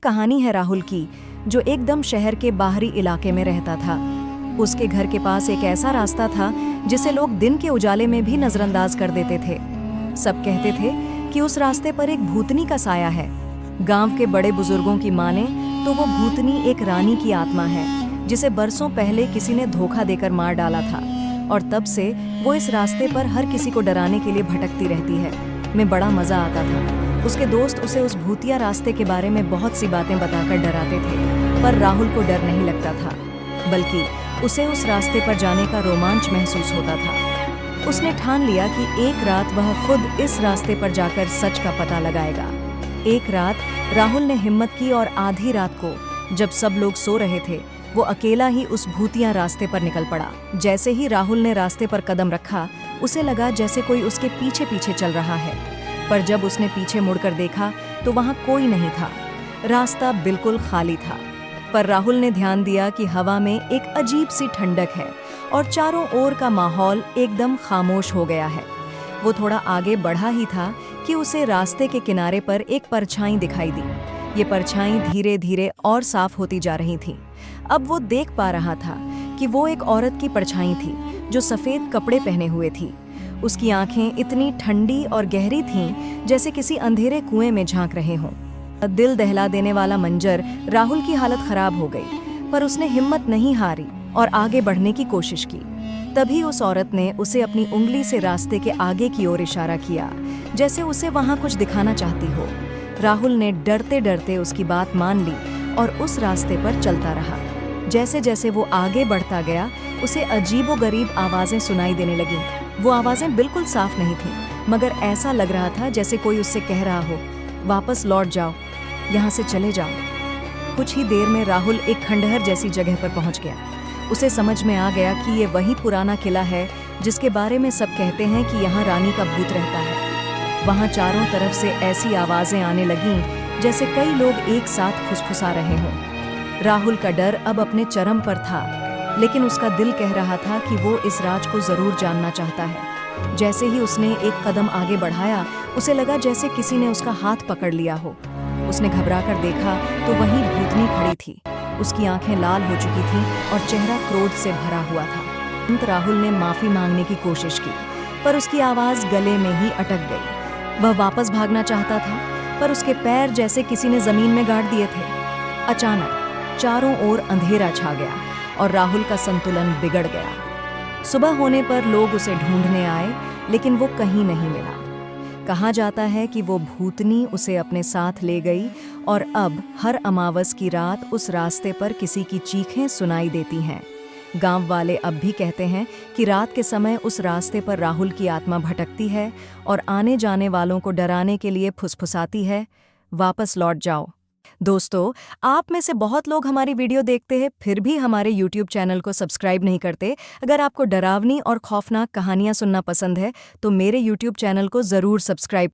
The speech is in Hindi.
कहानी है राहुल की, जो एकदम शहर के बाहरी इलाके में रहता था। उसके घर के पास एक ऐसा रास्ता था जिसे लोग दिन के उजाले में भी नजरअंदाज कर देते थे। सब कहते थे कि उस रास्ते पर एक भूतनी का साया है। गांव के बड़े बुजुर्गों की माने तो वो भूतनी एक रानी की आत्मा है, जिसे बरसों पहले किसी ने धोखा देकर मार डाला था, और तब से वो इस रास्ते पर हर किसी को डराने के लिए भटकती रहती है। में बड़ा मजा आता था। उसके दोस्त उसे उस भूतिया रास्ते के बारे में बहुत सी बातें बताकर डराते थे, पर राहुल को डर नहीं लगता था, बल्कि उसे उस रास्ते पर जाने का रोमांच महसूस होता था। उसने ठान लिया कि एक रात वह खुद इस रास्ते पर जाकर सच का पता लगाएगा। एक रात राहुल ने हिम्मत की और आधी रात को, जब सब लोग सो रहे थे, वो अकेला ही उस भूतिया रास्ते पर निकल पड़ा। जैसे ही राहुल ने रास्ते पर कदम रखा, उसे लगा जैसे कोई उसके पीछे पीछे चल रहा है, पर जब उसने पीछे मुड़कर देखा तो वहां कोई नहीं था। रास्ता बिल्कुल खाली था, पर राहुल ने ध्यान दिया कि हवा में एक अजीब सी ठंडक है और चारों ओर का माहौल एकदम खामोश हो गया है। वो थोड़ा आगे बढ़ा ही था कि उसे रास्ते के किनारे पर एक परछाई दिखाई दी। ये परछाई धीरे धीरे और साफ होती जा रही थी। अब वो देख पा रहा था कि वो एक औरत की परछाई थी, जो सफेद कपड़े पहने हुए थी। उसकी आंखें इतनी ठंडी और गहरी थीं, जैसे किसी अंधेरे कुएं में झांक रहे हों। दिल दहला देने वाला मंजर। राहुल की हालत खराब हो गई, पर उसने हिम्मत नहीं हारी और आगे बढ़ने की कोशिश की। तभी उस औरत ने उसे अपनी उंगली से रास्ते के आगे की ओर इशारा किया, जैसे उसे वहां कुछ दिखाना चाहती हो। राहुल ने डरते डरते उसकी बात मान ली और उस रास्ते पर चलता रहा। जैसे जैसे वो आगे बढ़ता गया, उसे अजीबोगरीब आवाजें सुनाई देने लगीं। वो आवाजें बिल्कुल साफ नहीं थीं, मगर ऐसा लग रहा था जैसे कोई उससे कह रहा हो, वापस लौट जाओ, यहाँ से चले जाओ। कुछ ही देर में राहुल एक खंडहर जैसी जगह पर पहुंच गया। उसे समझ में आ गया कि ये वही पुराना किला है जिसके बारे में सब कहते हैं कि यहाँ रानी का भूत रहता है। वहाँ चारों तरफ से ऐसी आवाजें आने लगीं जैसे कई लोग एक साथ फुसफुसा रहे हों। राहुल का डर अब अपने चरम पर था, लेकिन उसका दिल कह रहा था कि वो इस राज को जरूर जानना चाहता है। जैसे ही उसने एक कदम आगे बढ़ाया, उसे लगा जैसे किसी ने उसका हाथ पकड़ लिया हो। उसने घबराकर देखा तो वहीं भूतनी खड़ी थी। उसकी आंखें लाल हो चुकी थीं और चेहरा क्रोध से भरा हुआ था। तुरंत राहुल ने माफी मांगने की कोशिश की, पर उसकी आवाज गले में ही अटक गई। वह वापस भागना चाहता था, पर उसके पैर जैसे किसी ने जमीन में गाड़ दिए थे। अचानक चारों ओर अंधेरा छा गया और राहुल का संतुलन बिगड़ गया। सुबह होने पर लोग उसे ढूंढने आए, लेकिन वो कहीं नहीं मिला। कहा जाता है कि वो भूतनी उसे अपने साथ ले गई और अब हर अमावस की रात उस रास्ते पर किसी की चीखें सुनाई देती हैं। गांव वाले अब भी कहते हैं कि रात के समय उस रास्ते पर राहुल की आत्मा भटकती है और आने जाने वालों को डराने के लिए फुसफुसाती है, वापस लौट जाओ। दोस्तों, आप में से बहुत लोग हमारी वीडियो देखते हैं, फिर भी हमारे YouTube चैनल को सब्सक्राइब नहीं करते। अगर आपको डरावनी और खौफनाक कहानियां सुनना पसंद है, तो मेरे YouTube चैनल को ज़रूर सब्सक्राइब